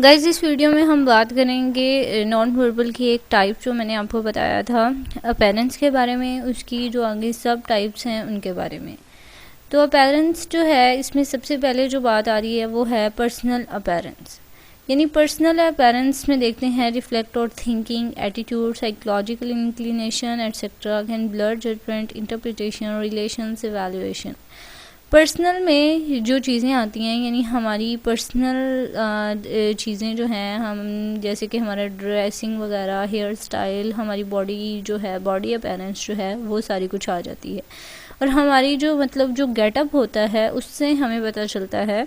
Guys इस video में हम बात करेंगे नॉन वर्बल की एक टाइप जो मैंने आपको बताया था अपीयरेंस के बारे में, उसकी जो आगे सब टाइप्स हैं उनके बारे में। तो अपीयरेंस जो है इसमें सबसे पहले जो बात आ रही है वो है पर्सनल अपीयरेंस। यानी पर्सनल अपीयरेंस में देखते हैं रिफ्लेक्ट और thinking, attitude, psychological inclination etcetera, can blur judgement, interpretation, relations, evaluation. Personal में जो चीज़ें आती हैं यानी हमारी पर्सनल चीज़ें जो हैं, हम जैसे कि हमारा ड्रेसिंग वगैरह, हेयर स्टाइल, हमारी बॉडी जो है, बॉडी अपीयरेंस जो है वो सारी कुछ आ जाती है। और हमारी जो जो गेटअप होता है उससे हमें पता चलता है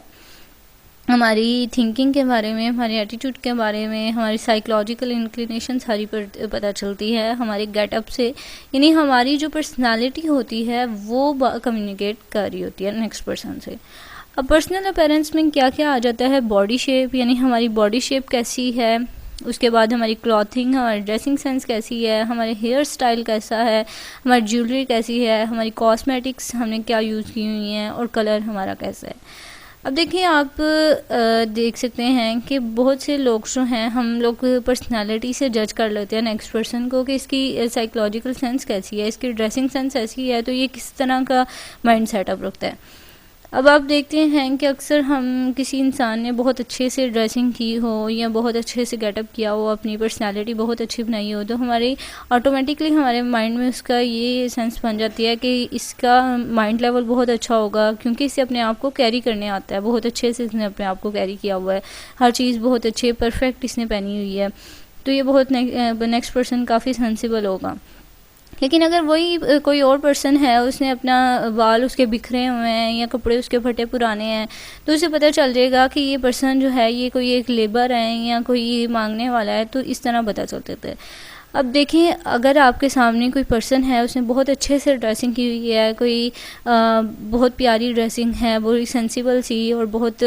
हमारी थिंकिंग के बारे में, हमारे एटीट्यूड के बारे में, हमारी साइकोलॉजिकल इंक्लिनेशन सारी पता चलती है हमारे गेटअप से। यानी हमारी जो पर्सनालिटी होती है वो कम्युनिकेट कर रही होती है नेक्स्ट पर्सन से। अब पर्सनल अपीयरेंस में क्या क्या आ जाता है, बॉडी शेप, यानी हमारी बॉडी शेप कैसी है, उसके बाद हमारी क्लॉथिंग, हमारी ड्रेसिंग सेंस कैसी है, हमारे हेयर स्टाइल कैसा है, हमारी ज्वेलरी कैसी है, हमारी कॉस्मेटिक्स हमने क्या यूज़ की हुई हैं, और कलर हमारा कैसा है। अब देखिए आप देख सकते हैं कि बहुत से लोग जो हैं, हम लोग पर्सनालिटी से जज कर लेते हैं नेक्स्ट पर्सन को कि इसकी साइकोलॉजिकल सेंस कैसी है, इसकी ड्रेसिंग सेंस ऐसी है, तो ये किस तरह का माइंड सेटअप रखता है। अब आप देखते हैं कि अक्सर हम किसी इंसान ने बहुत अच्छे से ड्रेसिंग की हो या बहुत अच्छे से गेटअप किया हो, अपनी पर्सनालिटी बहुत अच्छी बनाई हो, तो हमारी ऑटोमेटिकली हमारे माइंड में उसका ये सेंस बन जाती है कि इसका माइंड लेवल बहुत अच्छा होगा, क्योंकि इसे अपने आप को कैरी करने आता है, बहुत अच्छे से इसने अपने आप को कैरी किया हुआ है, हर चीज़ बहुत अच्छी परफेक्ट इसने पहनी हुई है, तो ये बहुत नेक्स्ट पर्सन काफ़ी सेंसिबल होगा। लेकिन अगर वही कोई और पर्सन है, उसने अपना बाल उसके बिखरे हुए हैं या कपड़े उसके फटे पुराने हैं, तो उसे पता चल जाएगा कि ये पर्सन जो है ये कोई एक लेबर है या कोई मांगने वाला है, तो इस तरह पता चलते थे। अब देखिए अगर आपके सामने कोई पर्सन है, उसने बहुत अच्छे से ड्रेसिंग की हुई है, कोई बहुत प्यारी ड्रेसिंग है, बड़ी सेंसिबल सी और बहुत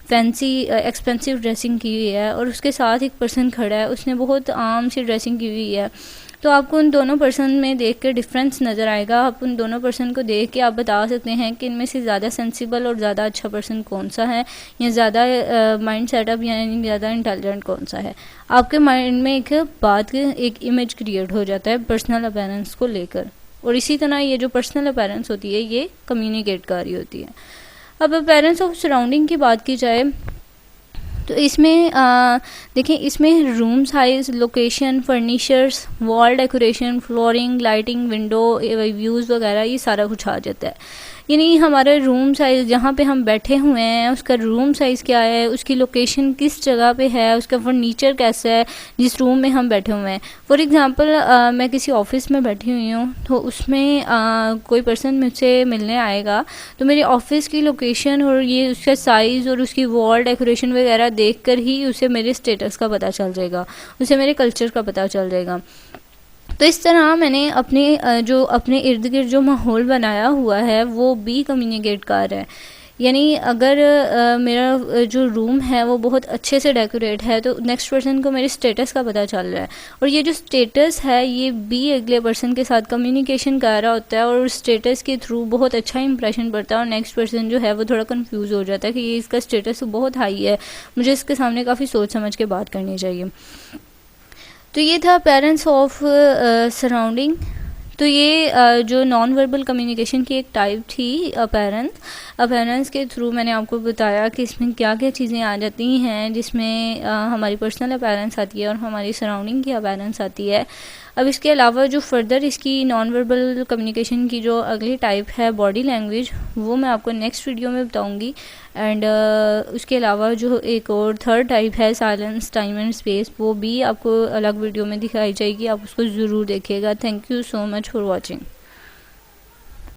फैंसी एक्सपेंसिव ड्रेसिंग की हुई है, और उसके साथ एक पर्सन खड़ा है, उसने बहुत आम सी ड्रेसिंग की हुई है, तो आपको उन दोनों पर्सन में देख कर डिफरेंस नज़र आएगा। आप उन दोनों पर्सन को देख के आप बता सकते हैं कि इनमें से ज़्यादा सेंसिबल और ज़्यादा अच्छा पर्सन कौन सा है, या ज़्यादा माइंड सेटअप यानी ज़्यादा इंटेलिजेंट कौन सा है। आपके माइंड में एक इमेज क्रिएट हो जाता है पर्सनल अपीयरेंस को लेकर, और इसी तरह ये जो पर्सनल अपीयरेंस होती है ये कम्युनिकेट कर रही होती है। अब अपीयरेंस ऑफ सराउंडिंग की बात की जाए तो इसमें देखिए इसमें room size, location, furnitures, wall decoration, flooring, lighting, window views वगैरह ये सारा कुछ आ जाता है। यानी हमारा रूम साइज़, जहाँ पे हम बैठे हुए हैं उसका रूम साइज़ क्या है, उसकी लोकेशन किस जगह पे है, उसका फर्नीचर कैसा है जिस रूम में हम बैठे हुए हैं। फॉर एग्ज़ाम्पल मैं किसी ऑफ़िस में बैठी हुई हूँ, तो उसमें कोई पर्सन मुझसे मिलने आएगा, तो मेरी ऑफ़िस की लोकेशन और ये उसका साइज़ और उसकी वॉल डेकोरेशन वगैरह देखकर ही उसे मेरे स्टेटस का पता चल जाएगा, उसे मेरे कल्चर का पता चल जाएगा। तो इस तरह मैंने अपने इर्द गिर्द जो माहौल बनाया हुआ है वो भी कम्युनिकेट कर रहा है। यानी अगर मेरा जो रूम है वो बहुत अच्छे से डेकोरेट है, तो नेक्स्ट पर्सन को मेरे स्टेटस का पता चल रहा है, और ये जो स्टेटस है ये भी अगले पर्सन के साथ कम्युनिकेशन कर रहा होता है, और स्टेटस के थ्रू बहुत अच्छा इंप्रेशन पड़ता है, और नेक्स्ट पर्सन जो है वो थोड़ा कंफ्यूज हो जाता है कि ये इसका स्टेटस बहुत हाई है, मुझे इसके सामने काफ़ी सोच समझ के बात करनी चाहिए। तो ये था पेरेंट्स ऑफ सराउंडिंग। तो ये जो नॉन वर्बल कम्युनिकेशन की एक टाइप थी अपीयरेंस के थ्रू मैंने आपको बताया कि इसमें क्या क्या चीज़ें आ जाती हैं, जिसमें हमारी पर्सनल अपीयरेंस आती है और हमारी सराउंडिंग की अपीयरेंस आती है। अब इसके अलावा जो फर्दर इसकी नॉन वर्बल कम्युनिकेशन की जो अगली टाइप है बॉडी लैंग्वेज, वो मैं आपको नेक्स्ट वीडियो में बताऊंगी। एंड उसके अलावा जो एक और थर्ड टाइप है साइलेंस, टाइम एंड स्पेस, वो भी आपको अलग वीडियो में दिखाई जाएगी, आप उसको ज़रूर देखिएगा। Thank you so much for watching.